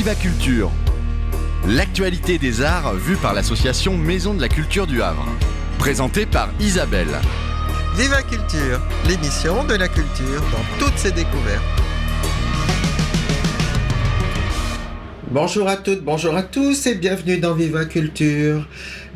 Viva Culture, l'actualité des arts vue par l'association Maison de la Culture du Havre. Présentée par Isabelle. Viva Culture, l'émission de la culture dans toutes ses découvertes. Bonjour à toutes, bonjour à tous et bienvenue dans Viva Culture.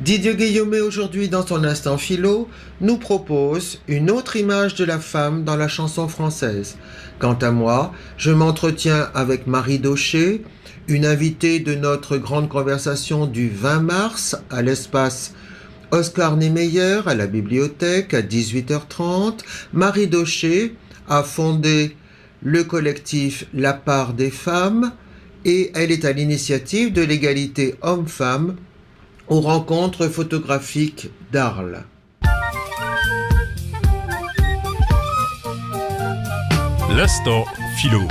Didier Guillaumet aujourd'hui dans son instant philo nous propose une autre image de la femme dans la chanson française. Quant à moi, je m'entretiens avec Marie Daucher, une invitée de notre grande conversation du 20 mars à l'espace Oscar Niemeyer à la bibliothèque à 18h30. Marie Daucher a fondé le collectif La Part des Femmes et elle est à l'initiative de l'égalité homme-femme aux rencontres photographiques d'Arles. L'instant philo.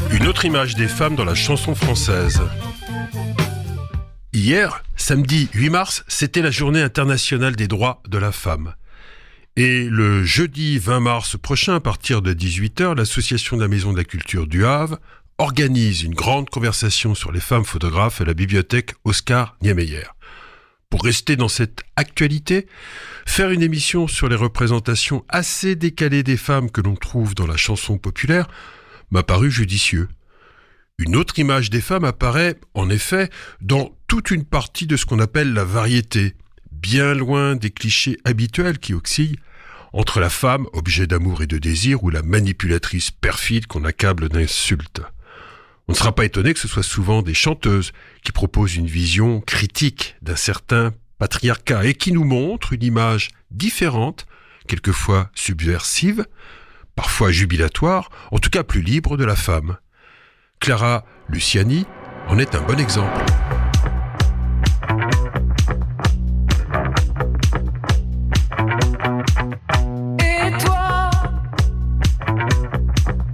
Une autre image des femmes dans la chanson française. Hier, samedi 8 mars, c'était la journée internationale des droits de la femme. Et le jeudi 20 mars prochain, à partir de 18h, l'association de la Maison de la Culture du Havre organise une grande conversation sur les femmes photographes à la bibliothèque Oscar Niemeyer. Pour rester dans cette actualité, faire une émission sur les représentations assez décalées des femmes que l'on trouve dans la chanson populaire m'a paru judicieux. Une autre image des femmes apparaît, en effet, dans toute une partie de ce qu'on appelle la variété, bien loin des clichés habituels qui oscillent entre la femme, objet d'amour et de désir, ou la manipulatrice perfide qu'on accable d'insultes. On ne sera pas étonné que ce soit souvent des chanteuses qui proposent une vision critique d'un certain patriarcat et qui nous montrent une image différente, quelquefois subversive, parfois jubilatoire, en tout cas plus libre de la femme. Clara Luciani en est un bon exemple. Et toi,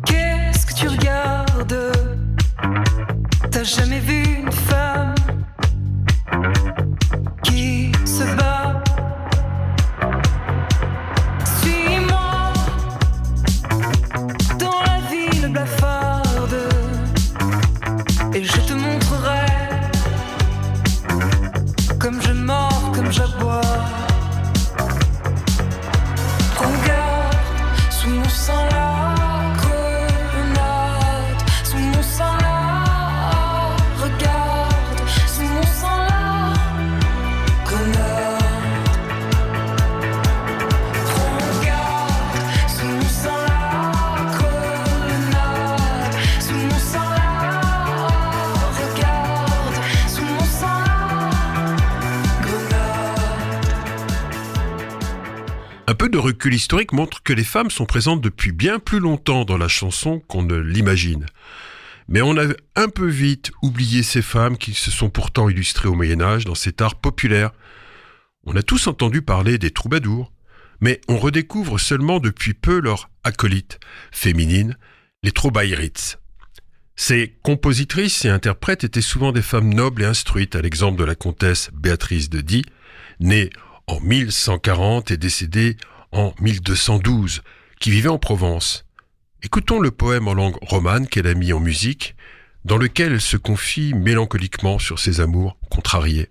qu'est-ce que tu regardes ? T'as jamais vu une femme qui se bat ? Suis-moi dans la ville blafarde et je te montrerai comme je mords, comme j'aboie. Prends garde, sous mon sang la grenade, sous mon sang la regarde, sous mon sang la grenade. Prends garde, sous mon sang la grenade, sous mon sang la regarde, sous mon sang la grenade. Un peu de recul historique montre que les femmes sont présentes depuis bien plus longtemps dans la chanson qu'on ne l'imagine. Mais on a un peu vite oublié ces femmes qui se sont pourtant illustrées au Moyen-Âge dans cet art populaire. On a tous entendu parler des troubadours, mais on redécouvre seulement depuis peu leur acolyte féminine, les Traubairites. Ces compositrices et interprètes étaient souvent des femmes nobles et instruites, à l'exemple de la comtesse Béatrice de Die, née en 1140 et décédée en 1212, qui vivait en Provence. Écoutons le poème en langue romane qu'elle a mis en musique, dans lequel elle se confie mélancoliquement sur ses amours contrariés.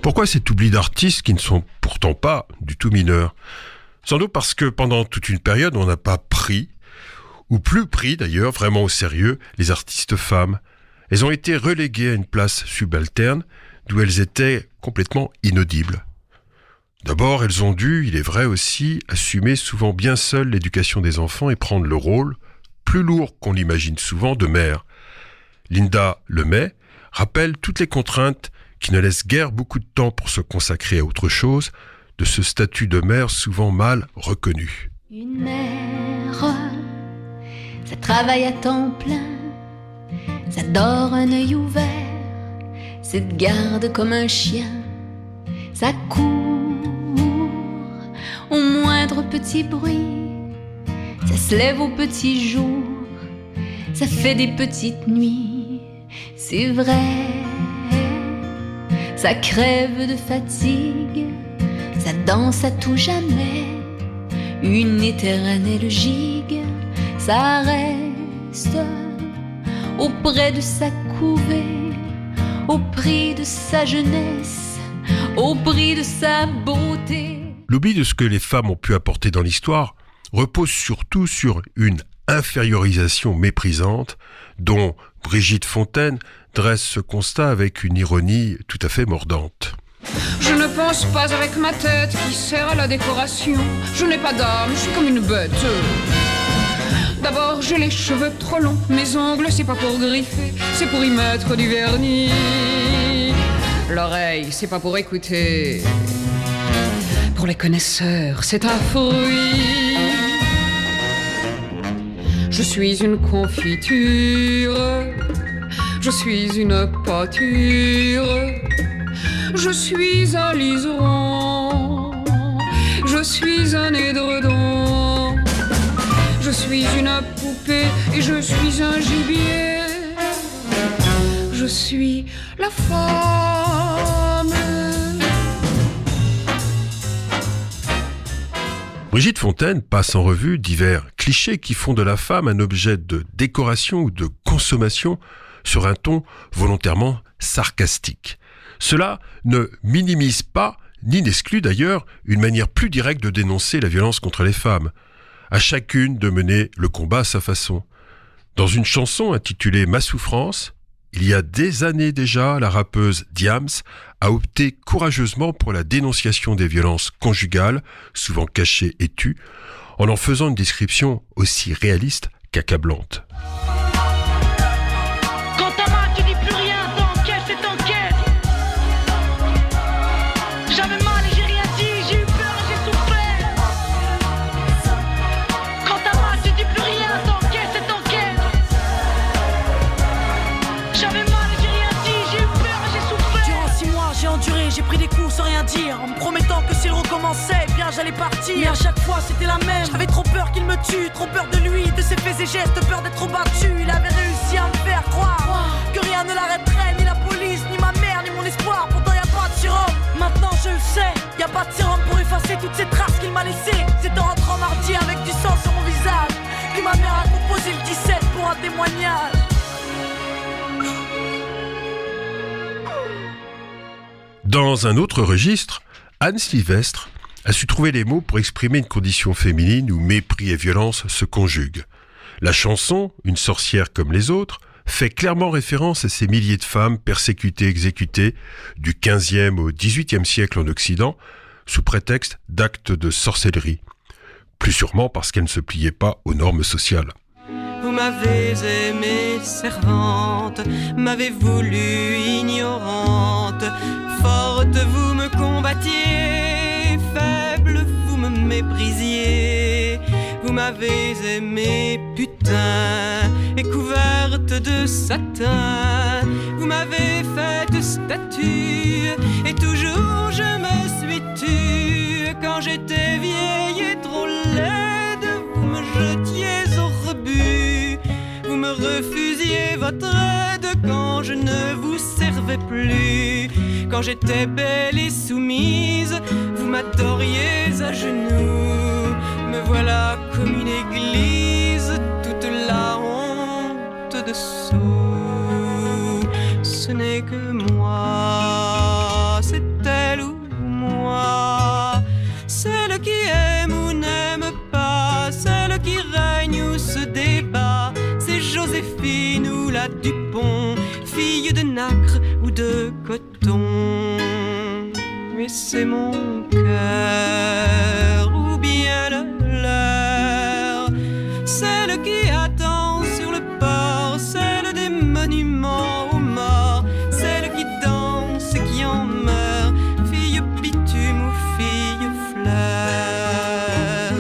Pourquoi cet oubli d'artistes qui ne sont pourtant pas du tout mineurs ? Sans doute parce que pendant toute une période, on n'a pas pris ou plus pris d'ailleurs vraiment au sérieux les artistes femmes. Elles ont été reléguées à une place subalterne d'où elles étaient complètement inaudibles. D'abord, elles ont dû, il est vrai aussi, assumer souvent bien seules l'éducation des enfants et prendre le rôle, plus lourd qu'on l'imagine souvent, de mère. Linda Lemay rappelle toutes les contraintes qui ne laissent guère beaucoup de temps pour se consacrer à autre chose, de ce statut de mère souvent mal reconnu. Une mère, ça travaille à temps plein, ça dort un œil ouvert, ça te garde comme un chien, ça court au moindre petit bruit, ça se lève au petit jour, ça fait des petites nuits, c'est vrai, ça crève de fatigue, ça danse à tout jamais, une éternelle gigue, ça reste auprès de sa couvée, au prix de sa jeunesse, au prix de sa beauté. L'oubli de ce que les femmes ont pu apporter dans l'histoire repose surtout sur une infériorisation méprisante dont Brigitte Fontaine dresse ce constat avec une ironie tout à fait mordante. Je ne pense pas avec ma tête qui sert à la décoration. Je n'ai pas d'âme, je suis comme une bête. D'abord, j'ai les cheveux trop longs. Mes ongles, c'est pas pour griffer, c'est pour y mettre du vernis. L'oreille, c'est pas pour écouter. Pour les connaisseurs, c'est un fruit. Je suis une confiture. Je suis une pâture. Je suis un liseron, je suis un édredon, je suis une poupée et je suis un gibier, je suis la femme. Brigitte Fontaine passe en revue divers clichés qui font de la femme un objet de décoration ou de consommation sur un ton volontairement sarcastique. Cela ne minimise pas, ni n'exclut d'ailleurs, une manière plus directe de dénoncer la violence contre les femmes. À chacune de mener le combat à sa façon. Dans une chanson intitulée « Ma souffrance », il y a des années déjà, la rappeuse Diams a opté courageusement pour la dénonciation des violences conjugales, souvent cachées et tues, en faisant une description aussi réaliste qu'accablante. En me promettant que s'il recommençait, eh bien j'allais partir. Mais à chaque fois c'était la même. J'avais trop peur qu'il me tue, trop peur de lui, de ses faits et gestes, peur d'être battu. Il avait réussi à me faire croire que rien ne l'arrêterait, ni la police, ni ma mère, ni mon espoir. Pourtant y a pas de sérum, maintenant je le sais. Y a pas de sérum pour effacer toutes ces traces qu'il m'a laissées. C'est en rentrant mardi avec du sang sur mon visage que ma mère a composé le 17 pour un témoignage. Dans un autre registre, Anne Sylvestre a su trouver les mots pour exprimer une condition féminine où mépris et violence se conjuguent. La chanson, Une sorcière comme les autres, fait clairement référence à ces milliers de femmes persécutées et exécutées du XVe au XVIIIe siècle en Occident, sous prétexte d'actes de sorcellerie. Plus sûrement parce qu'elles ne se pliaient pas aux normes sociales. Vous m'avez aimée servante, m'avez voulu ignorante. Forte, vous me combattiez, faible, vous me méprisiez. Vous m'avez aimée putain, et couverte de satin. Vous m'avez faite statue, et toujours je me suis tue. Quand j'étais vieille et trop laide, vous me jetiez au rebut. Vous me refusiez votre aide quand je ne vous servais plus. Quand j'étais belle et soumise, vous m'adoriez à genoux. Me voilà comme une église, toute la honte dessous. Ce n'est que moi, c'est elle ou moi. Celle qui aime ou n'aime pas, celle qui règne ou se déplace. Joséphine ou la Dupont, fille de nacre ou de coton. Mais c'est mon cœur ou bien le leur, celle qui attend sur le port, celle des monuments aux morts, celle qui danse et qui en meurt, fille bitume ou fille fleur.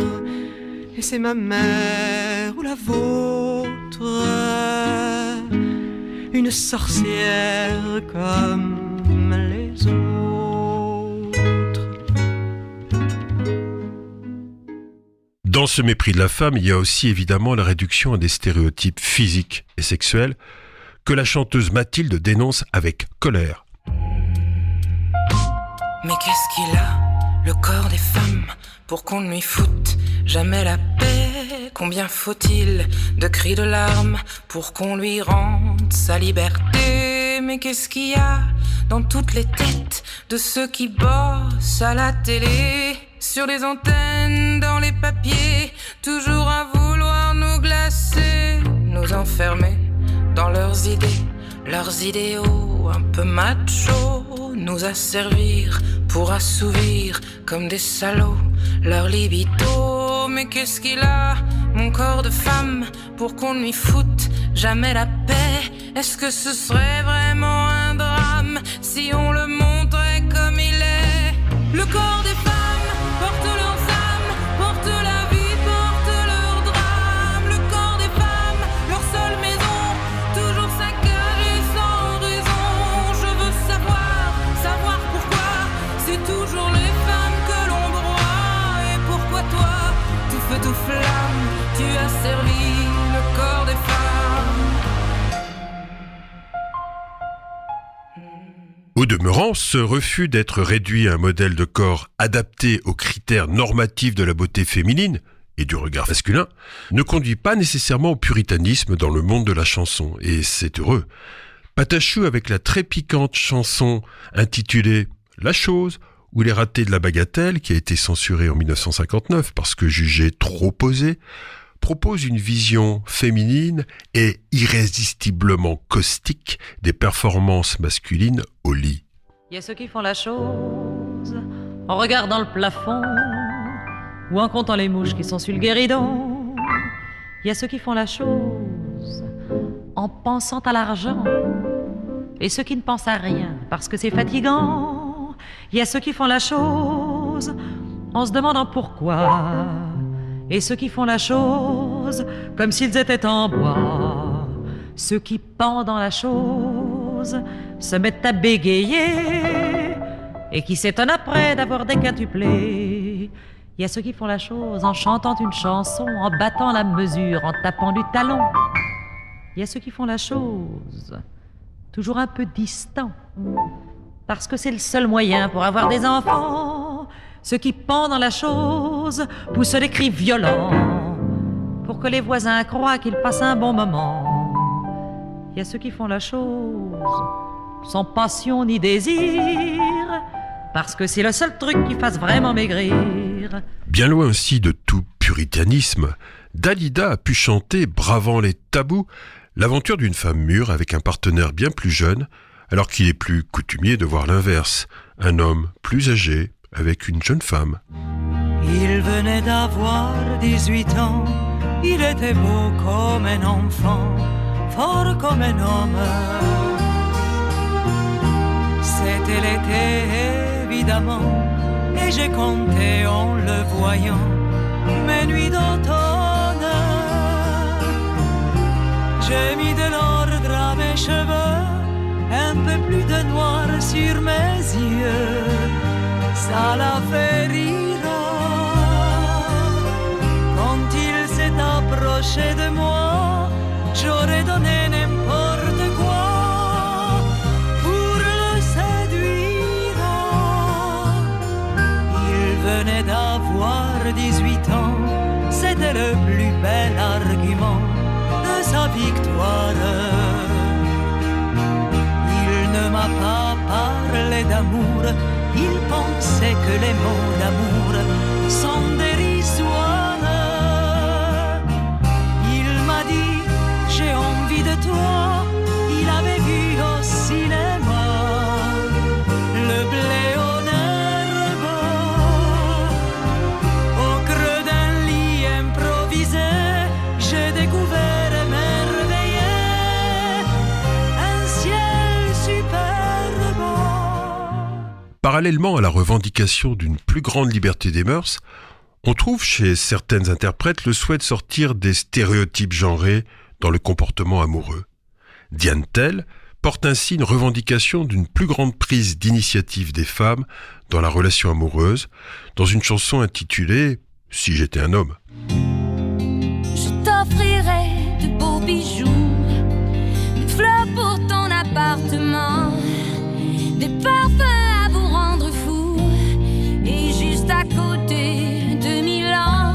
Et c'est ma mère ou la vôtre, une sorcière comme les autres. Dans ce mépris de la femme, il y a aussi évidemment la réduction à des stéréotypes physiques et sexuels que la chanteuse Mathilde dénonce avec colère. Mais qu'est-ce qu'il a, le corps des femmes, pour qu'on ne lui foute jamais la paix? Combien faut-il de cris de larmes pour qu'on lui rende sa liberté? Mais qu'est-ce qu'il y a dans toutes les têtes de ceux qui bossent à la télé, sur les antennes, dans les papiers, toujours à vouloir nous glacer, nous enfermer dans leurs idées, leurs idéaux un peu machos, nous asservir pour assouvir comme des salauds leur libido. Mais qu'est-ce qu'il a, mon corps de femme, pour qu'on ne lui foute jamais la paix? Est-ce que ce serait vraiment un drame si on le montrait comme il est? Le corps des femmes porte leurs âmes, porte la vie, porte leur drame. Le corps des femmes, leur seule maison, toujours saccagée sans raison. Je veux savoir pourquoi c'est toujours les femmes que l'on broie. Et pourquoi toi, tout feu, tout flamme, tu as servi le corps des femmes. Au demeurant, ce refus d'être réduit à un modèle de corps adapté aux critères normatifs de la beauté féminine et du regard masculin ne conduit pas nécessairement au puritanisme dans le monde de la chanson, et c'est heureux. Patachou avec la très piquante chanson intitulée « La chose » ou Les ratés de la bagatelle, qui a été censurée en 1959 parce que jugée trop posée, propose une vision féminine et irrésistiblement caustique des performances masculines au lit. Il y a ceux qui font la chose en regardant le plafond ou en comptant les mouches qui sont sur le guéridon. Il y a ceux qui font la chose en pensant à l'argent et ceux qui ne pensent à rien parce que c'est fatigant. Il y a ceux qui font la chose en se demandant pourquoi et ceux qui font la chose comme s'ils étaient en bois. Ceux qui, pendant la chose, se mettent à bégayer et qui s'étonnent après d'avoir déquintuplé. Il y a ceux qui font la chose en chantant une chanson, en battant la mesure, en tapant du talon. Il y a ceux qui font la chose toujours un peu distant parce que c'est le seul moyen pour avoir des enfants. Ceux qui, pendant la chose, poussent des cris violents pour que les voisins croient qu'ils passent un bon moment. Il y a ceux qui font la chose sans passion ni désir, parce que c'est le seul truc qui fasse vraiment maigrir. Bien loin aussi de tout puritanisme, Dalida a pu chanter, bravant les tabous, l'aventure d'une femme mûre avec un partenaire bien plus jeune, alors qu'il est plus coutumier de voir l'inverse, un homme plus âgé avec une jeune femme. Il venait d'avoir 18 ans, il était beau comme un enfant, fort comme un homme. C'était l'été évidemment, et j'ai compté en le voyant mes nuits d'automne. J'ai mis de l'ordre à mes cheveux, un peu plus de noir sur mes yeux. Ça l'a fait rire quand il s'est approché de moi. J'aurais donné n'importe quoi pour le séduire. Il venait d'avoir 18 ans, c'était le plus bel argument de sa victoire. Il ne m'a pas parlé d'amour, il pensait que les mots d'amour sont dérisoires. Il m'a dit, j'ai envie parallèlement à la revendication d'une plus grande liberté des mœurs, on trouve chez certaines interprètes le souhait de sortir des stéréotypes genrés dans le comportement amoureux. Diane Tell porte ainsi une revendication d'une plus grande prise d'initiative des femmes dans la relation amoureuse, dans une chanson intitulée « Si j'étais un homme ». Je t'offrirai de beaux bijoux, des fleurs pour ton appartement, des parfums à vous rendre fou, et juste à côté de Milan,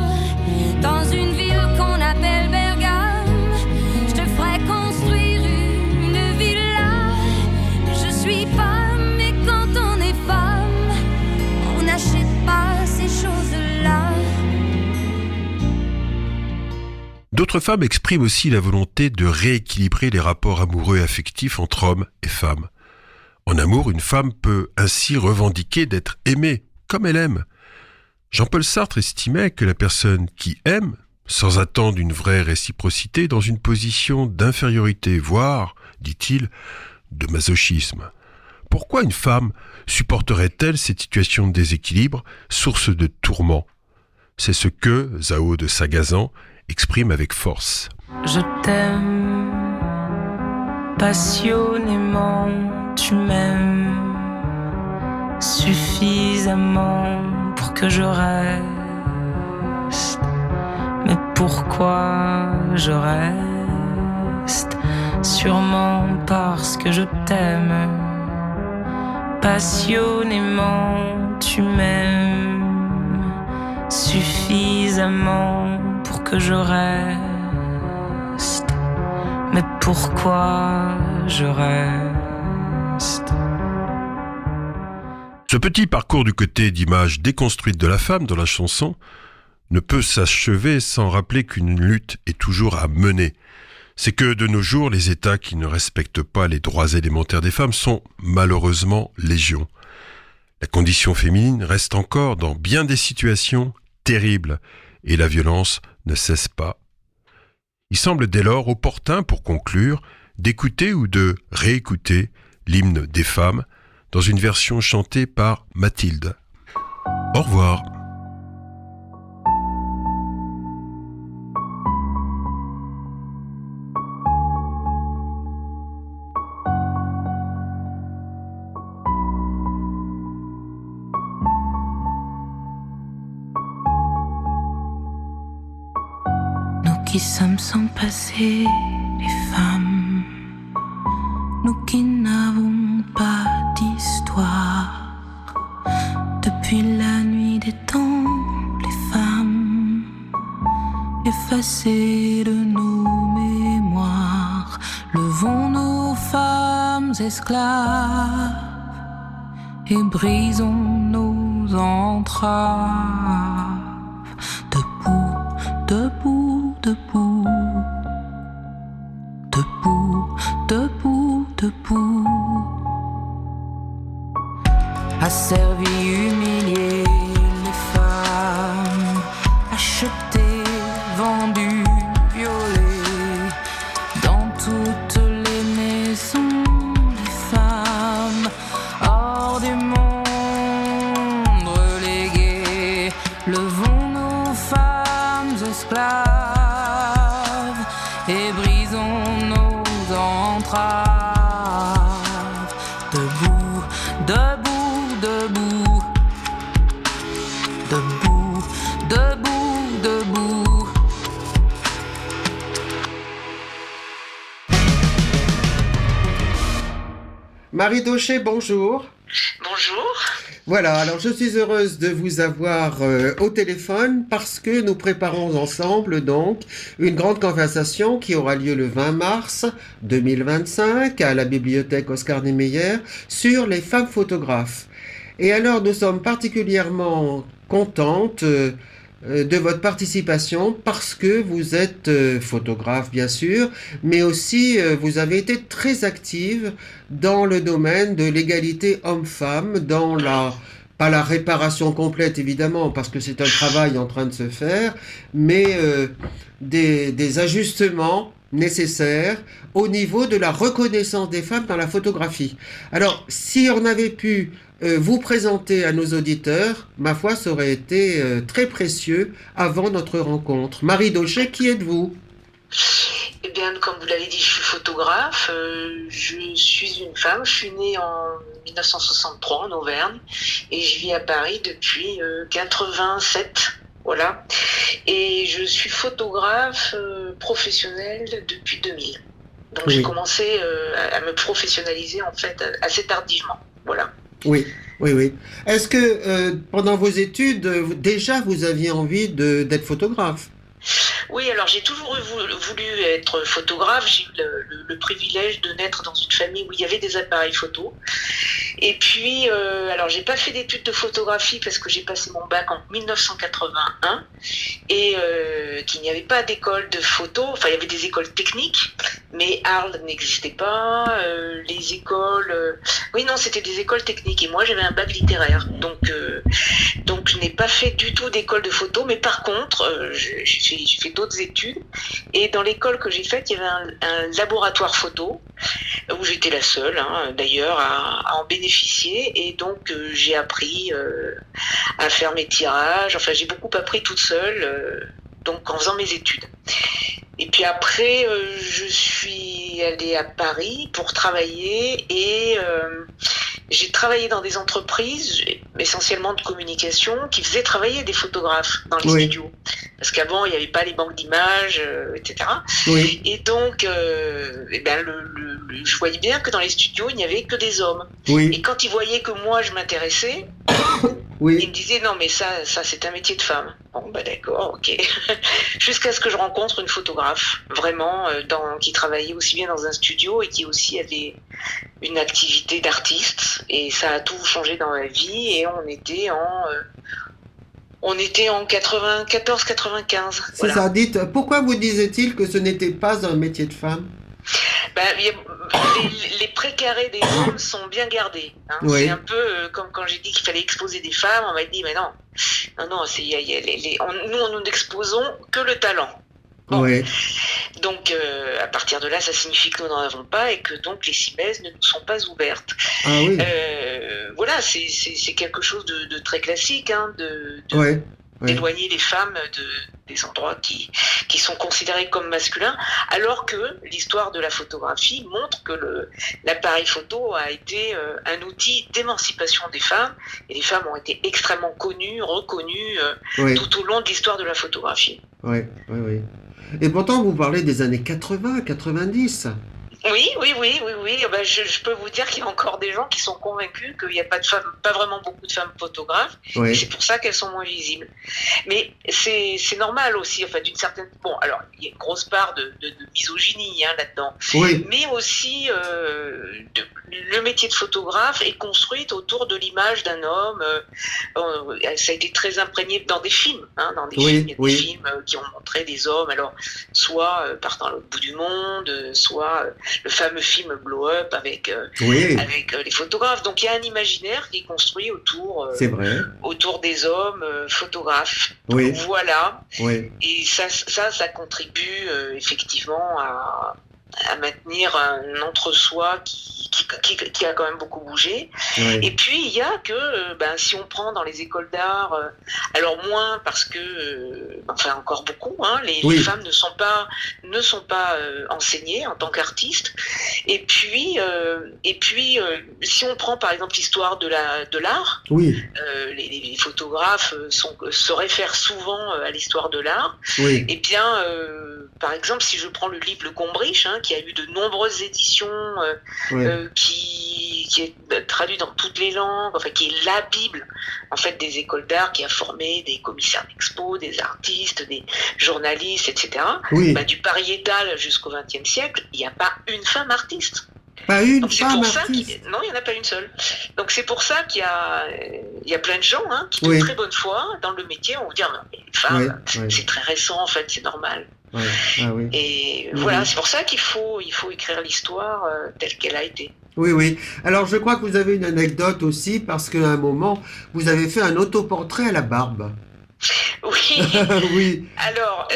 dans une ville qu'on appelle Bergame, je te ferai construire une villa. Je suis femme, et quand on est femme, on n'achète pas ces choses-là. D'autres femmes expriment aussi la volonté de rééquilibrer les rapports amoureux et affectifs entre hommes et femmes. En amour, une femme peut ainsi revendiquer d'être aimée comme elle aime. Jean-Paul Sartre estimait que la personne qui aime, sans attendre une vraie réciprocité, est dans une position d'infériorité, voire, dit-il, de masochisme. Pourquoi une femme supporterait-elle cette situation de déséquilibre, source de tourment ? C'est ce que Zao de Sagazan exprime avec force. Je t'aime passionnément, tu m'aimes suffisamment pour que je reste. Mais pourquoi je reste ? Sûrement parce que je t'aime passionnément, tu m'aimes suffisamment pour que je reste. Mais pourquoi je reste ? Ce petit parcours du côté d'image déconstruite de la femme dans la chanson ne peut s'achever sans rappeler qu'une lutte est toujours à mener. C'est que de nos jours, les États qui ne respectent pas les droits élémentaires des femmes sont malheureusement légion. La condition féminine reste encore dans bien des situations terribles et la violence ne cesse pas. Il semble dès lors opportun pour conclure d'écouter ou de réécouter l'hymne des femmes dans une version chantée par Mathilde. Au revoir. Qui sommes sans passé, les femmes, nous qui n'avons pas d'histoire. Depuis la nuit des temps, les femmes, effacées de nos mémoires, levons nos femmes esclaves et brisons nos entraves. Debout, debout, debout, debout, debout, debout. Asservi, humilié, les femmes, achetées, vendues, violées, dans toutes les maisons, les femmes, hors du monde, reléguées, levons nos femmes esclaves et brisons nos entraves. Debout, debout, debout, debout, debout, debout. Marie Daucher, bonjour. Bonjour. Voilà, alors je suis heureuse de vous avoir au téléphone parce que nous préparons ensemble donc une grande conversation qui aura lieu le 20 mars 2025 à la bibliothèque Oscar Niemeyer sur les femmes photographes. Et alors nous sommes particulièrement contentes de votre participation parce que vous êtes photographe bien sûr, mais aussi vous avez été très active dans le domaine de l'égalité homme-femme, dans pas la réparation complète évidemment parce que c'est un travail en train de se faire, mais des ajustements nécessaires au niveau de la reconnaissance des femmes dans la photographie. Alors, si on avait pu vous présenter à nos auditeurs, ma foi, ça aurait été très précieux avant notre rencontre. Marie Daucher, qui êtes-vous ? Eh bien, comme vous l'avez dit, je suis photographe. Je suis une femme. Je suis née en 1963 en Auvergne et je vis à Paris depuis 87. Voilà. Et je suis photographe professionnelle depuis 2000. Donc j'ai commencé à me professionnaliser en fait assez tardivement. Voilà. Oui. Est-ce que pendant vos études, déjà vous aviez envie d'être photographe ? Oui, alors j'ai toujours voulu être photographe. J'ai eu le privilège de naître dans une famille où il y avait des appareils photo. Et puis, alors j'ai pas fait d'études de photographie parce que j'ai passé mon bac en 1981 et qu'il n'y avait pas d'école de photo. Enfin, il y avait des écoles techniques, mais Arles n'existait pas. Les écoles, oui non, c'était des écoles techniques. Et moi, j'avais un bac littéraire, donc je n'ai pas fait du tout d'école de photo. Mais par contre, j'ai fait d'autres études. Et dans l'école que j'ai faite, il y avait un laboratoire photo où j'étais la seule, d'ailleurs, à en bénéficier. Et donc, j'ai appris à faire mes tirages. Enfin, j'ai beaucoup appris toute seule, donc en faisant mes études. Et puis après, je suis allée à Paris pour travailler et j'ai travaillé dans des entreprises, essentiellement de communication, qui faisaient travailler des photographes dans les studios. Parce qu'avant, il n'y avait pas les banques d'images, etc. Oui. Et donc, je voyais bien que dans les studios, il n'y avait que des hommes. Oui. Et quand ils voyaient que moi, je m'intéressais, ils me disaient « Non, mais ça c'est un métier de femme. » Bon, d'accord, ok. Jusqu'à ce que je rencontre une photographe, vraiment, qui travaillait aussi bien dans un studio et qui aussi avait une activité d'artiste. Et ça a tout changé dans ma vie. Et on était en 94-95. C'est voilà. Ça, dites, pourquoi vous disait-il que ce n'était pas un métier de femme ? Les précarés des hommes sont bien gardés. C'est un peu comme quand j'ai dit qu'il fallait exposer des femmes, on m'a dit mais non, nous n'exposons que le talent. Bon. Donc à partir de là, ça signifie que nous n'en avons pas et que donc les cimaises ne nous sont pas ouvertes. Ah oui. Voilà, c'est quelque chose de très classique, d'éloigner les femmes des endroits qui sont considérés comme masculins, alors que l'histoire de la photographie montre que l'appareil photo a été un outil d'émancipation des femmes, et les femmes ont été extrêmement connues, reconnues tout au long de l'histoire de la photographie. Oui. Et pourtant, vous parlez des années 80, 90. Oui. Je peux vous dire qu'il y a encore des gens qui sont convaincus qu'il n'y a pas vraiment beaucoup de femmes photographes. Oui. Et c'est pour ça qu'elles sont moins visibles. Mais c'est normal aussi, enfin d'une certaine. Bon, alors il y a une grosse part de misogynie là-dedans. Oui. Mais aussi, le métier de photographe est construit autour de l'image d'un homme. Ça a été très imprégné dans des films, dans des films. Il y a des films qui ont montré des hommes, alors soit partant à l'autre bout du monde, soit le fameux film Blow Up avec les photographes. Donc il y a un imaginaire qui est construit autour des hommes photographes. Oui. Donc, voilà. Oui. Et ça contribue effectivement à maintenir un entre-soi qui a quand même beaucoup bougé. Oui. Et puis, il y a que, si on prend dans les écoles d'art, alors moins parce que, encore beaucoup, les femmes ne sont pas enseignées en tant qu'artistes. Et puis, si on prend par exemple l'histoire de l'art, les photographes se réfèrent souvent à l'histoire de l'art. Oui. Et bien, par exemple, si je prends le livre Le Gombrich, qui a eu de nombreuses éditions, qui est traduit dans toutes les langues, qui est la Bible en fait des écoles d'art, qui a formé des commissaires d'expo, des artistes, des journalistes, etc. Oui. Du pariétal jusqu'au XXe siècle, il n'y a pas une femme artiste. Pas une femme artiste. Non, il n'y en a pas une seule. Donc c'est pour ça qu'il y a plein de gens qui, de très bonne foi, dans le métier, on vous dire non, mais les femmes, c'est très récent en fait, c'est normal. Ouais. Ah, oui. Et voilà, c'est pour ça qu'il faut écrire l'histoire telle qu'elle a été. Oui. Alors je crois que vous avez une anecdote aussi, parce qu'à un moment, vous avez fait un autoportrait à la barbe. Oui. Oui, Alors,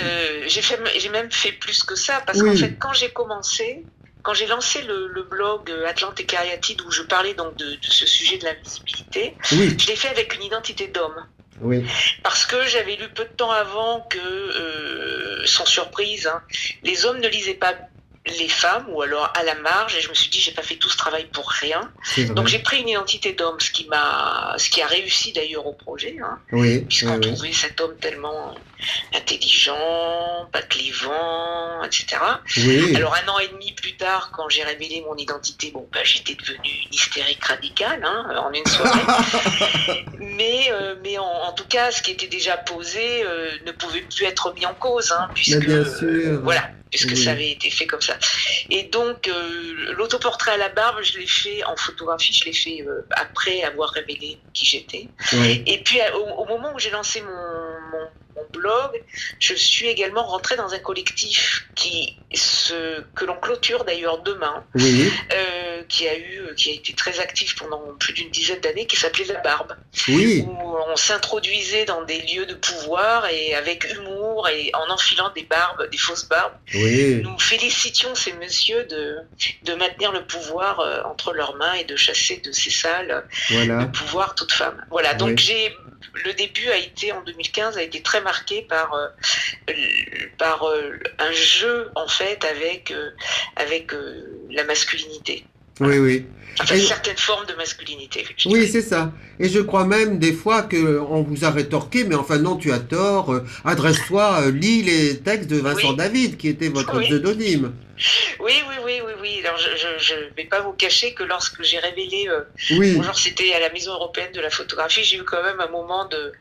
j'ai même fait plus que ça, parce Oui. qu'en fait, quand j'ai lancé le blog Atlante et Cariatide, où je parlais donc de ce sujet de l'invisibilité, oui, je l'ai fait avec une identité d'homme. oui. Parce que j'avais lu peu de temps avant que, sans surprise, hein, les hommes ne lisaient pas les femmes, ou alors à la marge, et je me suis dit, j'ai pas fait tout ce travail pour rien. C'est vrai. Donc j'ai pris une identité d'homme, ce qui a réussi d'ailleurs au projet, hein, Oui, puisqu'on oui, oui. trouvait cet homme tellement intelligent, pas clivant, etc. Oui. Alors 1 an et demi plus tard, quand j'ai révélé mon identité, j'étais devenue une hystérique radicale, hein, en une soirée. mais en tout cas, ce qui était déjà posé ne pouvait plus être mis en cause, hein, puisque bien sûr. puisque Oui. ça avait été fait comme ça. Et donc, l'autoportrait à la barbe, je l'ai fait en photographie, je l'ai fait après avoir révélé qui j'étais. Oui. Et puis, au moment où j'ai lancé mon blog, je suis également rentrée dans un collectif que l'on clôture d'ailleurs demain, Oui. qui a été très actif pendant plus d'une dizaine d'années, qui s'appelait La Barbe, Oui. où on s'introduisait dans des lieux de pouvoir et avec humour et en enfilant des barbes, des fausses barbes. Oui. Nous félicitions ces messieurs de maintenir le pouvoir entre leurs mains et de chasser de ces salles Voilà. de pouvoir toute femme. Voilà, donc Oui. le début en 2015, a été très marqué par un jeu en fait avec la masculinité. Oui, oui. Enfin, Et- certaines formes de masculinité. je Oui, dirais. c'est ça. Et je crois même des fois qu'on vous a rétorqué, mais enfin non, tu as tort. Adresse-toi, lis les textes de Vincent Oui. David, qui était votre Oui. pseudonyme. Oui. Alors, je ne vais pas vous cacher que lorsque j'ai révélé, Oui. bonjour, c'était à la Maison européenne de la photographie, j'ai eu quand même un moment de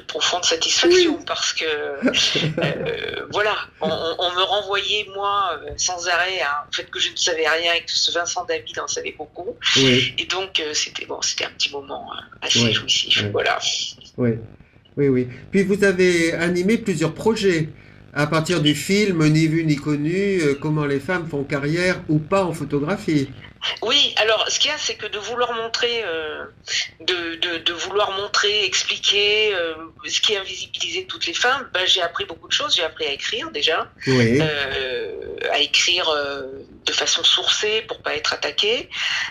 profonde satisfaction, parce que voilà, on me renvoyait moi sans arrêt au fait que je ne savais rien et que ce Vincent David en savait beaucoup, Oui. et donc c'était un petit moment assez Oui. jouissif. Oui. Voilà. Oui. Oui, oui. Puis vous avez animé plusieurs projets à partir du film Ni vu ni connu, comment les femmes font carrière ou pas en photographie. Oui, alors ce qu'il y a, c'est que de vouloir montrer, de vouloir montrer, expliquer ce qui invisibilisait toutes les femmes, j'ai appris beaucoup de choses. J'ai appris à écrire déjà, Oui. à écrire de façon sourcée pour pas être attaquée,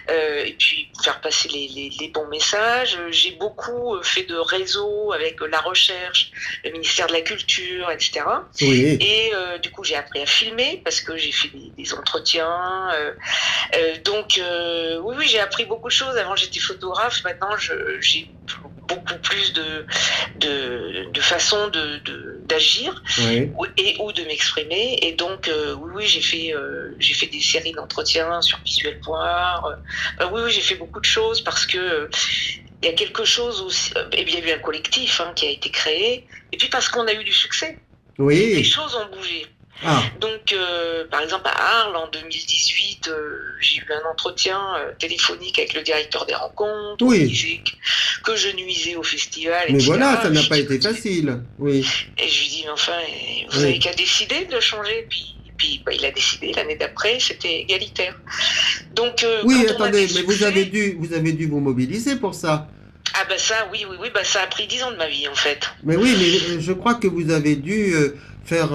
et puis faire passer les bons messages. J'ai beaucoup fait de réseaux avec la recherche, le ministère de la Culture, etc. Oui. Et du coup, j'ai appris à filmer parce que j'ai fait des entretiens. Donc, oui, j'ai appris beaucoup de choses. Avant, j'étais photographe. Maintenant, j'ai beaucoup plus de façons d'agir Oui. ou de m'exprimer. Et donc, oui, j'ai fait des séries d'entretiens sur Visuel.art. Oui, j'ai fait beaucoup de choses parce que il y a quelque chose aussi. Et bien, il y a eu un collectif qui a été créé. Et puis parce qu'on a eu du succès. Les Oui. choses ont bougé. Ah. Donc, par exemple, à Arles, en 2018, j'ai eu un entretien téléphonique avec le directeur des rencontres. Oui. Où il disait que je nuisais au festival, Mais etc. voilà, ça n'a Je pas dis, été facile. Oui. Et je lui dis, mais enfin, vous Oui. n'avez qu'à décider de le changer. Puis il a décidé, l'année d'après, c'était égalitaire. Donc, Oui, quand on a attendez, des mais succès, vous avez dû vous mobiliser pour ça. Ah bah ça, oui, ça a pris 10 ans de ma vie, en fait. Mais oui, mais je crois que vous avez dû faire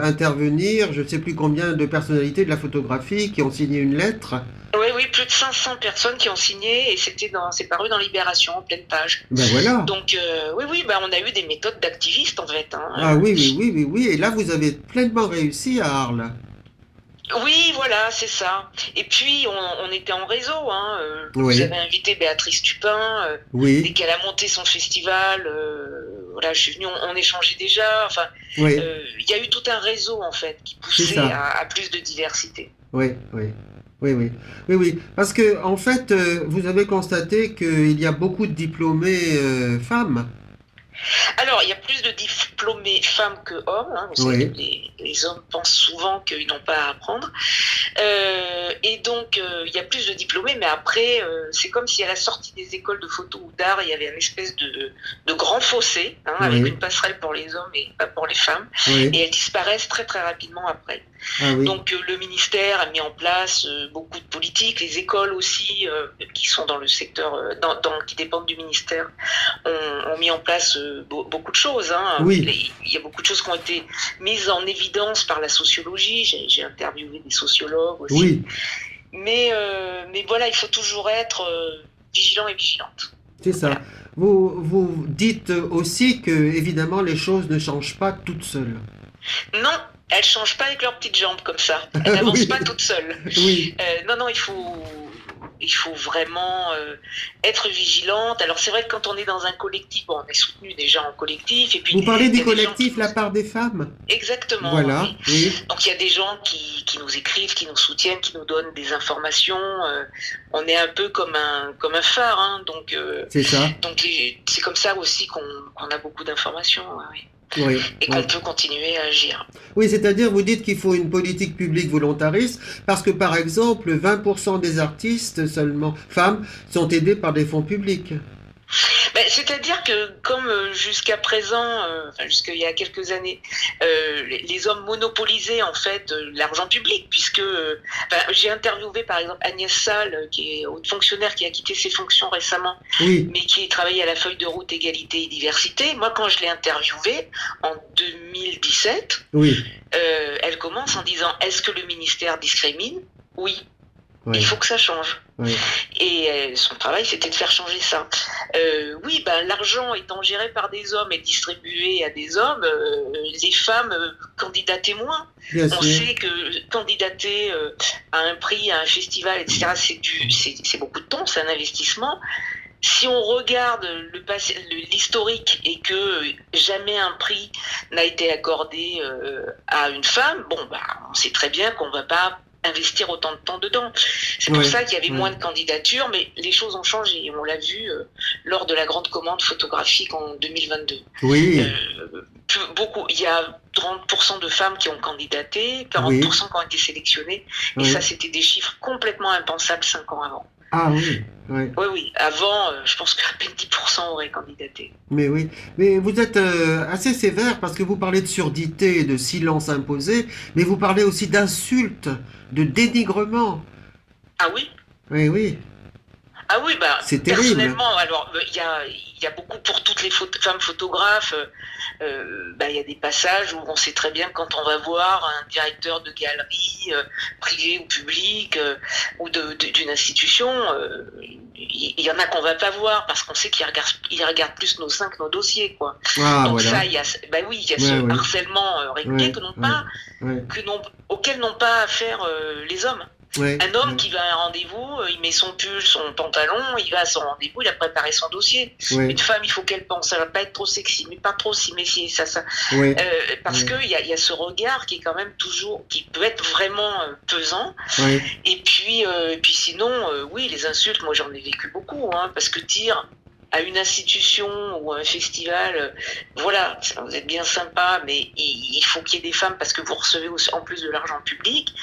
intervenir, je ne sais plus combien de personnalités de la photographie qui ont signé une lettre. Oui, plus de 500 personnes qui ont signé, et c'est paru dans Libération, en pleine page. Ben voilà. Donc, oui, on a eu des méthodes d'activistes, en fait. Ah oui. Et là, vous avez pleinement réussi à Arles. Oui, voilà, c'est ça. Et puis, on était en réseau. Oui. Vous avez invité Béatrice Tupin. Dès Oui. qu'elle a monté son festival, voilà, je suis venue, on échangeait déjà. Enfin, Oui. il y a eu tout un réseau, en fait, qui C'est poussait ça. à plus de diversité. Oui. Parce que, en fait, vous avez constaté qu'il y a beaucoup de diplômées femmes. Alors, il y a plus de diplômés diplômés femmes que hommes. Hein. Vous savez que les hommes pensent souvent qu'ils n'ont pas à apprendre. Et donc, il y a plus de diplômés, mais après, c'est comme si à la sortie des écoles de photo ou d'art, il y avait une espèce de grand fossé, hein, avec une passerelle pour les hommes et pas pour les femmes. Et elles disparaissent très très rapidement après. Donc le ministère a mis en place beaucoup de politiques, les écoles aussi qui sont dans le secteur, qui dépendent du ministère, ont mis en place beaucoup de choses. Hein. Il y a beaucoup de choses qui ont été mises en évidence par la sociologie. J'ai interviewé des sociologues aussi. Mais voilà, il faut toujours être vigilant et vigilante. C'est ça. Voilà. Vous dites aussi que évidemment les choses ne changent pas toutes seules. Non. Elles ne changent pas avec leurs petites jambes comme ça. Elles n'avancent pas toutes seules. Non, il faut vraiment être vigilante. Alors c'est vrai que quand on est dans un collectif, on est soutenu déjà en collectif. Et puis, vous parlez des collectifs, la part des femmes ? Exactement. Voilà. Donc il y a des gens qui nous écrivent, qui nous soutiennent, qui nous donnent des informations. On est un peu comme un phare. Hein, donc, c'est ça. Donc c'est comme ça aussi qu'on a beaucoup d'informations. Et qu'on peut continuer à agir. Oui, c'est-à-dire vous dites qu'il faut une politique publique volontariste parce que par exemple 20% des artistes seulement femmes sont aidés par des fonds publics. C'est-à-dire que comme jusqu'à présent, jusqu'il y a quelques années, les hommes monopolisaient en fait l'argent public, puisque j'ai interviewé par exemple Agnès Salle, qui est haute fonctionnaire, qui a quitté ses fonctions récemment, mais qui travaillait à la feuille de route égalité et diversité. Moi, quand je l'ai interviewée en 2017, elle commence en disant « Est-ce que le ministère discrimine ? Oui. Il faut que ça change. » Et son travail, c'était de faire changer ça. L'argent étant géré par des hommes et distribué à des hommes, les femmes candidataient moins. On sait que candidater à un prix, à un festival, etc., c'est beaucoup de temps, c'est un investissement. Si on regarde l'historique et que jamais un prix n'a été accordé à une femme, on sait très bien qu'on ne va pas investir autant de temps dedans. C'est pour ça qu'il y avait moins de candidatures, mais les choses ont changé. On l'a vu lors de la grande commande photographique en 2022. Il y a 30% de femmes qui ont candidaté, 40% qui ont été sélectionnées, et ça, c'était des chiffres complètement impensables 5 ans avant. Ah oui. Avant, je pense qu'à peine 10% auraient candidaté. Mais vous êtes assez sévère parce que vous parlez de surdité et de silence imposé, mais vous parlez aussi d'insultes, de dénigrement. Ah oui ? Oui. Ah oui, c'est terrible. Personnellement, alors il y a beaucoup pour toutes les femmes photographes. Il y a des passages où on sait très bien quand on va voir un directeur de galerie privée ou publique ou d'une institution, il y en a qu'on va pas voir parce qu'on sait qu'ils regardent plus nos seins que nos dossiers, quoi. Donc ça, il y a ce harcèlement régulier auquel n'ont pas affaire les hommes. Un homme qui va à un rendez-vous, il met son pull, son pantalon, il va à son rendez-vous, il a préparé son dossier. Une femme, il faut qu'elle pense, ça va pas être trop sexy, mais pas trop si, mais si, ça. Parce qu'il y a ce regard qui est quand même qui peut être vraiment pesant. Et puis sinon, les insultes, moi j'en ai vécu beaucoup, hein, parce que dire à une institution ou à un festival, vous êtes bien sympa, mais il faut qu'il y ait des femmes parce que vous recevez aussi, en plus de l'argent public,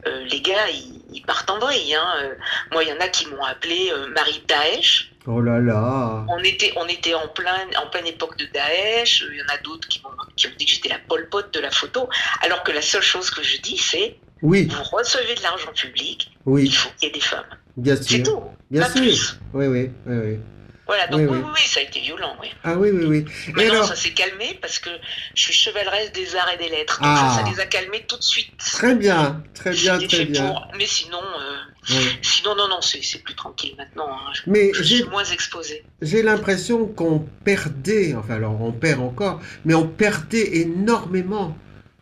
les gars, ils partent en vrille. Hein. Moi, il y en a qui m'ont appelé Marie Daesh. Oh là là. On était en pleine époque de Daesh. Il y en a d'autres qui ont dit que j'étais la Pol Pot de la photo. Alors que la seule chose que je dis, c'est vous recevez de l'argent public, il faut qu'il y ait des femmes. Bien sûr. C'est tout. Bien sûr. Plus. Oui. Voilà, donc oui, ça a été violent, oui. Ah oui. Maintenant, ça s'est calmé parce que je suis chevaleresse des arts et des lettres. Donc ça les a calmés tout de suite. Très bien. Mais sinon, non, c'est plus tranquille maintenant. Hein. Je suis moins exposée. J'ai l'impression qu'on perdait, on perd encore, mais on perdait énormément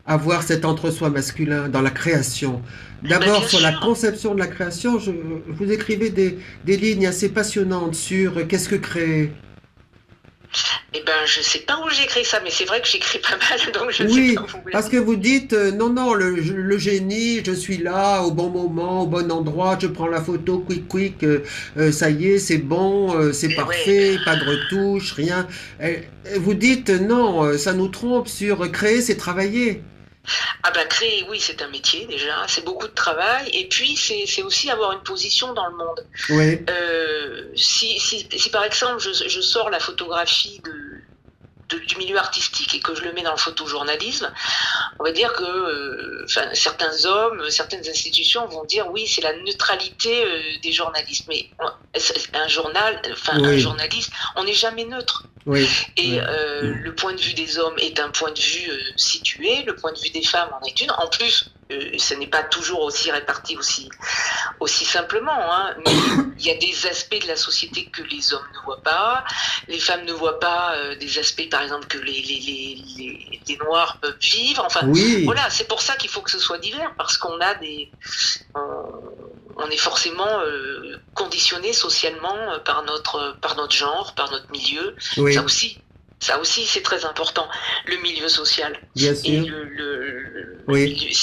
à voir cet entre-soi masculin dans la création. D'abord, sur la conception de la création, vous écrivez des lignes assez passionnantes sur qu'est-ce que créer. Eh ben, je sais pas où j'écris ça, mais c'est vrai que j'écris pas mal, donc je ne sais Oui, pas où vous parce que vous dites, non, le génie, je suis là, au bon moment, au bon endroit, je prends la photo, quick, ça y est, c'est bon, c'est Eh parfait, ouais. pas de retouche, rien. Vous dites, non, ça nous trompe sur créer, c'est travailler. Ah ben créer, oui, c'est un métier déjà, c'est beaucoup de travail, et puis c'est aussi avoir une position dans le monde. Oui, Si par exemple je sors la photographie du milieu artistique et que je le mets dans le photojournalisme, on va dire que certains hommes, certaines institutions vont dire oui, c'est la neutralité des journalistes. Mais un oui, journaliste, on n'est jamais neutre. oui, Et oui. le point de vue des hommes est un point de vue situé, le point de vue des femmes en est une. En plus, ce n'est pas toujours aussi réparti aussi simplement, hein, mais il y a des aspects de la société que les hommes ne voient pas, les femmes ne voient pas des aspects, par exemple, que les Noirs peuvent vivre. Enfin, Oui, voilà, c'est pour ça qu'il faut que ce soit divers, parce qu'on a on est forcément conditionné socialement par notre genre, par notre milieu. oui, Ça aussi, c'est très important, le milieu social. bien Et sûr, oui,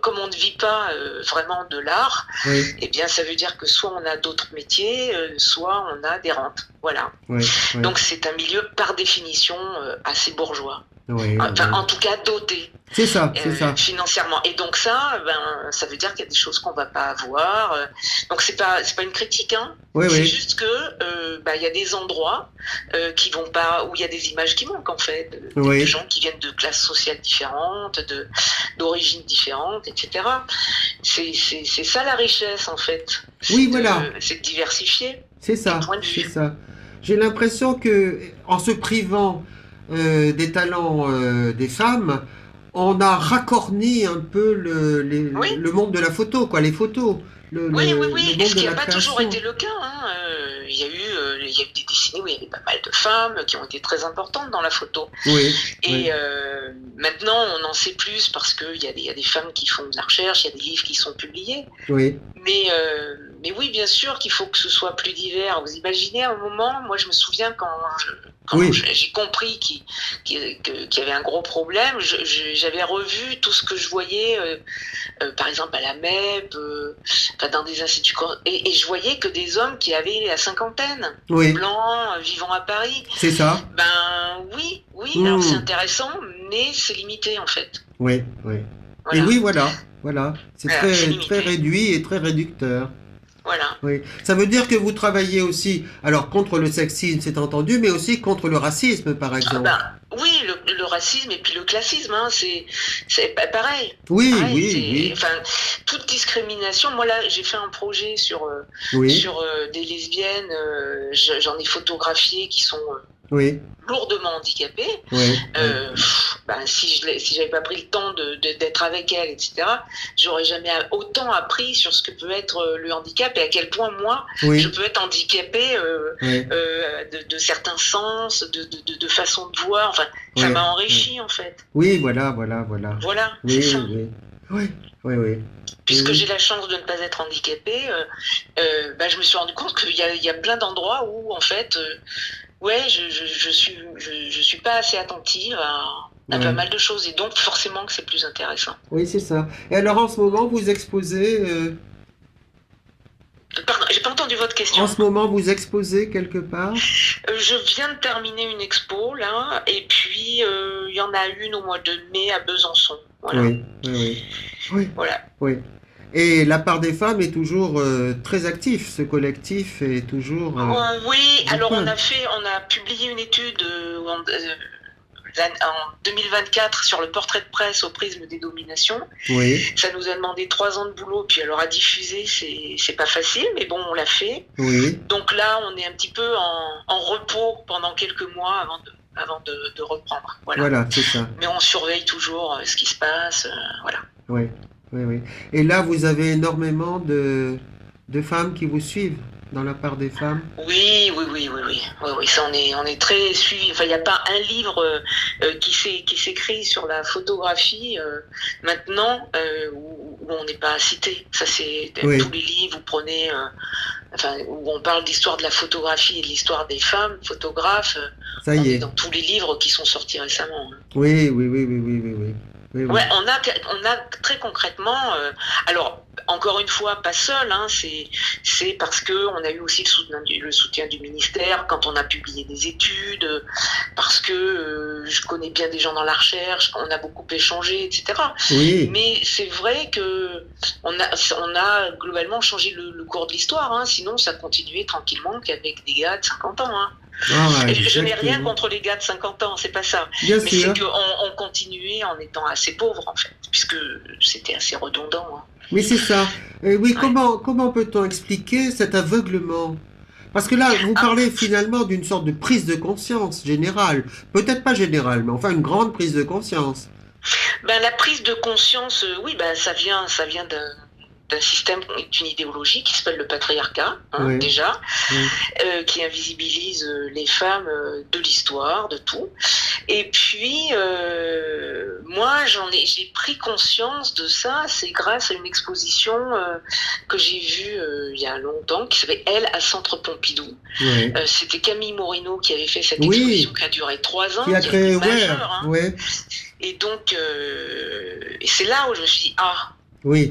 comme on ne vit pas vraiment de l'art, oui, eh bien, ça veut dire que soit on a d'autres métiers, soit on a des rentes. Voilà. oui, oui, Donc, c'est un milieu, par définition, assez bourgeois. oui, Enfin, oui. en tout cas, doté C'est ça, c'est ça. financièrement. Et donc ça veut dire qu'il y a des choses qu'on va pas avoir. Donc c'est pas une critique, hein. Oui, C'est oui, juste que il y a des endroits qui vont pas, où il y a des images qui manquent en fait, de oui. gens qui viennent de classes sociales différentes, d'origines différentes, etc. C'est ça la richesse en fait. Oui, voilà. C'est de diversifier C'est ça, les points de vue. c'est ça. J'ai l'impression que en se privant des talents des femmes, on a racorni un peu Oui. le monde de la photo, quoi, les photos, Oui, le et monde ce de qui la n'a pas toujours création. été le cas, hein. Il y a eu des décennies où il y avait pas mal de femmes qui ont été très importantes dans la photo. Oui, Et oui, maintenant, on en sait plus parce qu'il y a des femmes qui font de la recherche, il y a des livres qui sont publiés. oui, Mais oui, bien sûr qu'il faut que ce soit plus divers. Vous imaginez à un moment, moi je me souviens quand oui, j'ai compris qu'il y avait un gros problème, j'avais revu tout ce que je voyais, par exemple à la MEP, dans des instituts, et je voyais que des hommes qui avaient la cinquantaine, oui, blancs, vivant à Paris. c'est ça. Ben oui, Mm. alors c'est intéressant, mais c'est limité en fait. Oui, oui. Voilà. Et oui, voilà. C'est Voilà, c'est limité. très réduit et très réducteur. Voilà. Oui. Ça veut dire que vous travaillez aussi, alors contre le sexisme, c'est entendu, mais aussi contre le racisme, par exemple. Oui, le racisme et puis le classisme, hein, c'est pareil. Oui, Pareil, oui. Enfin, toute discrimination. Moi là, j'ai fait un projet sur Oui, des lesbiennes. J'en ai photographié qui sont oui, lourdement handicapées. oui. Si j'avais pas pris le temps d'être avec elles, etc., j'aurais jamais autant appris sur ce que peut être le handicap et à quel point moi Oui, je peux être handicapée oui, de certains sens, de façon de voir. Enfin, ça oui, m'a enrichi en fait. oui, voilà. Voilà, Oui, c'est ça. oui. Puisque Oui. j'ai la chance de ne pas être handicapée, je me suis rendu compte qu'il y a plein d'endroits où en fait, je suis pas assez attentive à Ouais. pas mal de choses et donc forcément que c'est plus intéressant. Oui, c'est ça. Et alors, en ce moment, vous exposez, Pardon, j'ai pas entendu votre question. en ce moment, vous exposez quelque part? Je viens de terminer une expo là, et puis il y en a une au mois de mai à Besançon. Voilà. Oui. Voilà. Oui. Et la part des femmes est toujours très active. Ce collectif est toujours. Oui, en alors pointe. on a publié une étude en 2024 sur le portrait de presse au prisme des dominations. Oui, Ça nous a demandé 3 ans de boulot, puis alors à diffuser, c'est pas facile, mais bon, on l'a fait. oui. Donc là, on est un petit peu en repos pendant quelques mois avant de reprendre. Voilà, c'est ça. Mais on surveille toujours ce qui se passe. Voilà. Oui. Et là, vous avez énormément de femmes qui vous suivent dans la part des femmes. Oui. Ça, on est très suivi. Enfin, il n'y a pas un livre qui s'écrit sur la photographie maintenant où on n'est pas cité. Ça, c'est Oui. tous les livres. Vous prenez où on parle d'histoire de la photographie et de l'histoire des femmes photographes. Ça On y est est. dans tous les livres qui sont sortis récemment. Oui, oui, oui, oui, oui, oui, oui. Oui, oui. Ouais, on a très concrètement. Alors, encore une fois, pas seul. C'est parce que on a eu aussi le soutien du ministère quand on a publié des études, parce que je connais bien des gens dans la recherche, on a beaucoup échangé, etc. Oui. Mais c'est vrai que on a globalement changé le cours de l'histoire. Sinon, ça continuait tranquillement qu'avec des gars de 50 ans. Ah, Et je n'ai rien exactement. contre les gars de 50 ans, c'est pas ça. Bien Mais sûr. c'est qu'on continuait en étant assez pauvre, en fait, puisque c'était assez redondant. Mais c'est ça. Oui, Ouais. comment peut-on expliquer cet aveuglement? Parce que là, vous parlez finalement d'une sorte de prise de conscience générale. Peut-être pas générale, mais enfin une grande prise de conscience. Ben, la prise de conscience, oui, ben, ça vient d'un système, d'une idéologie qui s'appelle le patriarcat, Oui. déjà, Oui. qui invisibilise les femmes de l'histoire, de tout. Et puis, moi, j'ai pris conscience de ça, c'est grâce à une exposition que j'ai vue il y a longtemps, qui s'appelait Elle à Centre Pompidou. Oui. C'était Camille Morino qui avait fait cette Oui. exposition qui a duré 3 ans, Qui a qui créé été majeure. Aware. Oui. Et donc, et c'est là où je me suis dit, Oui.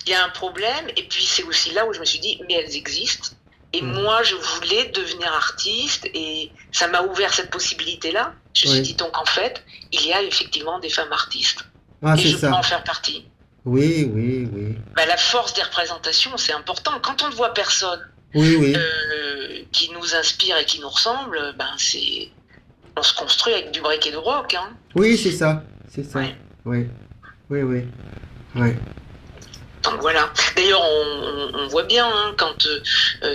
il y a un problème. Et puis c'est aussi là où je me suis dit, mais elles existent. Et Mm. moi, je voulais devenir artiste et ça m'a ouvert cette possibilité-là. Je me Oui. suis dit, donc en fait, il y a effectivement des femmes artistes. Ah, Et c'est je peux ça. en faire partie. Oui, oui, oui. La force des représentations, c'est important. Quand on ne voit personne Oui, oui. qui nous inspire et qui nous ressemble, on se construit avec du brick et du roc. Oui, c'est ça. C'est ça. Ouais. Oui. Oui, oui. Oui. Donc voilà. D'ailleurs, on voit bien quand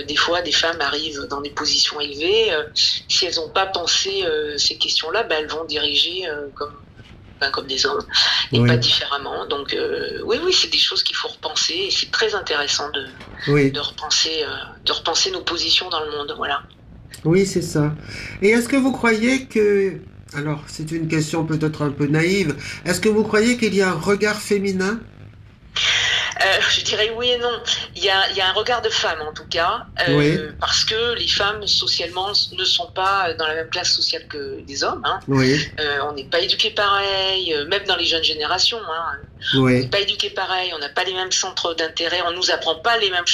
des fois des femmes arrivent dans des positions élevées, si elles n'ont pas pensé ces questions-là, elles vont diriger comme des hommes et Oui. pas différemment. Donc oui, c'est des choses qu'il faut repenser et c'est très intéressant Oui. de repenser nos positions dans le monde. Voilà. Oui, c'est ça. Et est-ce que vous croyez que... Alors, c'est une question peut-être un peu naïve. Est-ce que vous croyez qu'il y a un regard féminin? Je dirais oui et non. Il y a un regard de femme en tout cas, Oui. parce que les femmes socialement ne sont pas dans la même classe sociale que les hommes. Oui. On n'est pas éduqués pareil, même dans les jeunes générations. On Oui. n'est pas éduqués pareil, on n'a pas les mêmes centres d'intérêt, on nous apprend pas les mêmes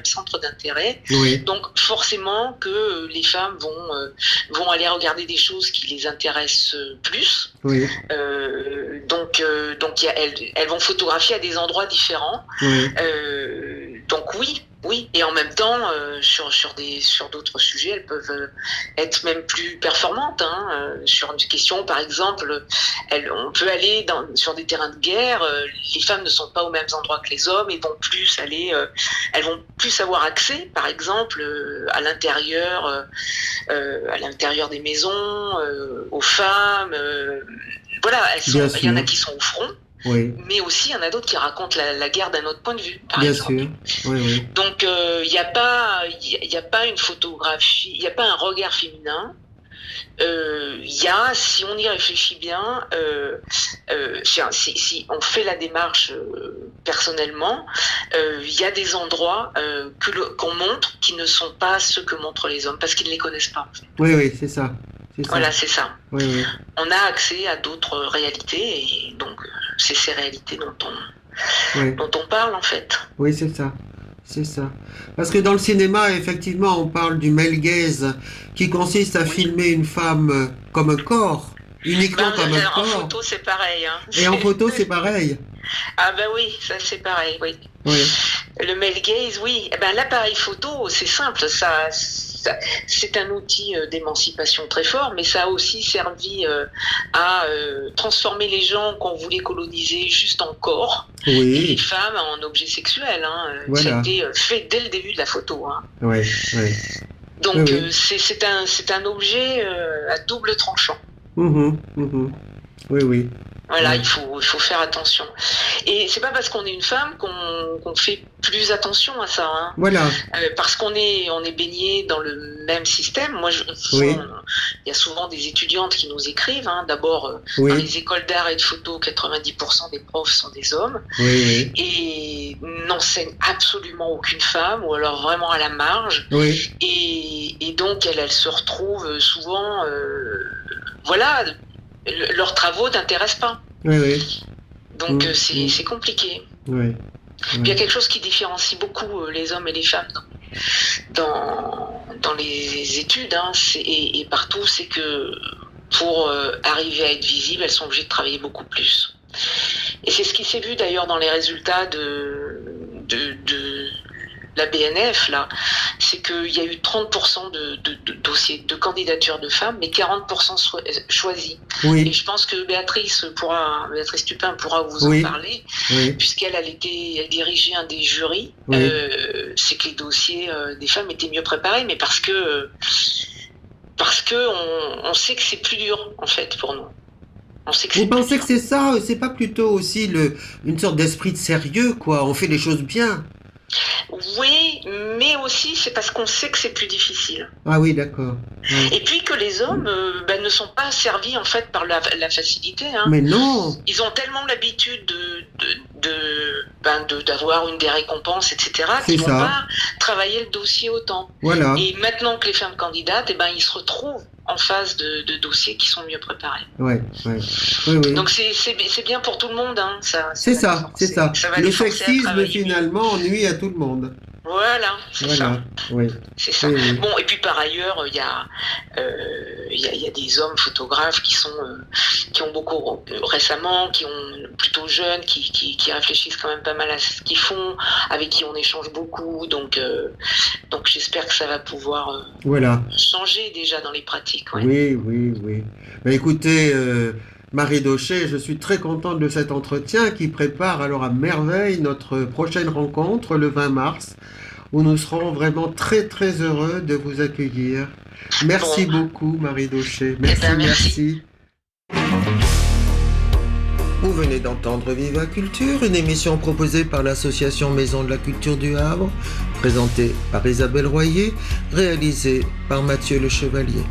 centres d'intérêt. Oui. Donc forcément que les femmes vont aller regarder des choses qui les intéressent plus. Oui. Donc elles vont photographier à des endroits différents. Oui. Donc oui. Et en même temps, sur d'autres sujets, elles peuvent être même plus performantes. Sur une question, par exemple, on peut aller sur des terrains de guerre. Les femmes ne sont pas aux mêmes endroits que les hommes et vont plus elles vont plus avoir accès, par exemple, à l'intérieur des maisons, aux femmes. Voilà, Bien il y en a sûr. qui sont au front. Oui. Mais aussi, il y en a d'autres qui racontent la guerre d'un autre point de vue, par Bien exemple. sûr. Oui, oui. Donc, il n'y a pas une photographie, il n'y a pas un regard féminin. Il y a, si on y réfléchit bien, si on fait la démarche personnellement, il y a des endroits qu'on montre qui ne sont pas ceux que montrent les hommes, parce qu'ils ne les connaissent pas. Oui, oui, c'est ça. C'est ça. Voilà, c'est ça. Oui, oui. On a accès à d'autres réalités, et donc c'est ces réalités dont Oui. on parle, en fait. Oui, c'est ça. C'est ça. Parce que dans le cinéma, effectivement, on parle du male gaze, qui consiste à filmer une femme comme un corps, uniquement comme un En corps. photo, c'est pareil. Et en photo, c'est pareil. Ah oui, ça c'est pareil, oui. Oui. Le male gaze, oui. L'appareil photo, c'est simple, c'est un outil d'émancipation très fort, mais ça a aussi servi à transformer les gens qu'on voulait coloniser juste en corps, et les Oui. femmes en objets sexuels. Voilà. Ça a été fait dès le début de la photo. Oui, oui. Donc Oui, oui. c'est un objet à double tranchant. Mhm, mhm. Oui, oui. Voilà, il faut faire attention. Et c'est pas parce qu'on est une femme qu'on fait plus attention à ça. Hein. Voilà. Parce qu'on est baigné dans le même système. Moi, il y a souvent des étudiantes qui nous écrivent. Hein. D'abord, dans les écoles d'art et de photo, 90% des profs sont des hommes. Et n'enseignent absolument aucune femme, ou alors vraiment à la marge. Et donc, elles se retrouvent souvent... leurs travaux n'intéressent pas. Donc c'est compliqué. Il y a quelque chose qui différencie beaucoup les hommes et les femmes dans les études, hein, et partout, c'est que pour arriver à être visibles, elles sont obligées de travailler beaucoup plus. Et c'est ce qui s'est vu d'ailleurs dans les résultats de la BNF, là, c'est qu'il y a eu 30% de dossiers, de candidatures de femmes, mais 40% choisis. Et je pense que Béatrice Tupin pourra vous en parler, puisqu'elle elle dirigeait un des jurys. C'est que les dossiers des femmes étaient mieux préparés, mais parce que on sait que c'est plus dur, en fait, pour nous. Vous pensez que c'est ça? C'est pas plutôt aussi une sorte d'esprit de sérieux, quoi? On fait les choses bien. Oui, mais aussi c'est parce qu'on sait que c'est plus difficile. Ah oui, d'accord. Et puis que les hommes ne sont pas servis en fait par la facilité. Hein. Mais non. Ils ont tellement l'habitude d'avoir des récompenses, etc., qu'ils vont pas travailler le dossier autant. Voilà. Et maintenant que les femmes candidates, ils se retrouvent en face de dossiers qui sont mieux préparés. Oui. Donc c'est bien pour tout le monde. Hein. C'est ça. Le sexisme finalement nuit à tout le monde. Voilà, c'est ça. Oui. C'est ça. Bon, et puis par ailleurs, il y a des hommes photographes qui ont beaucoup récemment, qui ont plutôt jeunes, qui réfléchissent quand même pas mal à ce qu'ils font, avec qui on échange beaucoup. Donc j'espère que ça va pouvoir changer déjà dans les pratiques. Oui. Écoutez, Marie Daucher, je suis très contente de cet entretien qui prépare alors à merveille notre prochaine rencontre le 20 mars, où nous serons vraiment très très heureux de vous accueillir. Merci beaucoup Marie Daucher. Merci. Vous venez d'entendre Viva Culture, une émission proposée par l'association Maison de la Culture du Havre, présentée par Isabelle Royer, réalisée par Mathieu Le Chevalier.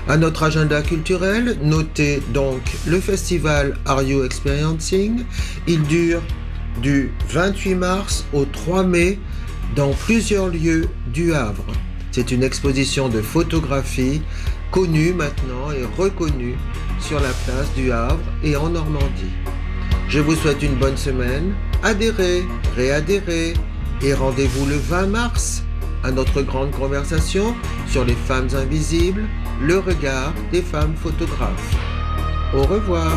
À notre agenda culturel, notez donc le festival Are You Experiencing. Il dure du 28 mars au 3 mai dans plusieurs lieux du Havre. C'est une exposition de photographie connue maintenant et reconnue sur la place du Havre et en Normandie. Je vous souhaite une bonne semaine, adhérez, réadhérez et rendez-vous le 20 mars à notre grande conversation sur les femmes invisibles, le regard des femmes photographes. Au revoir.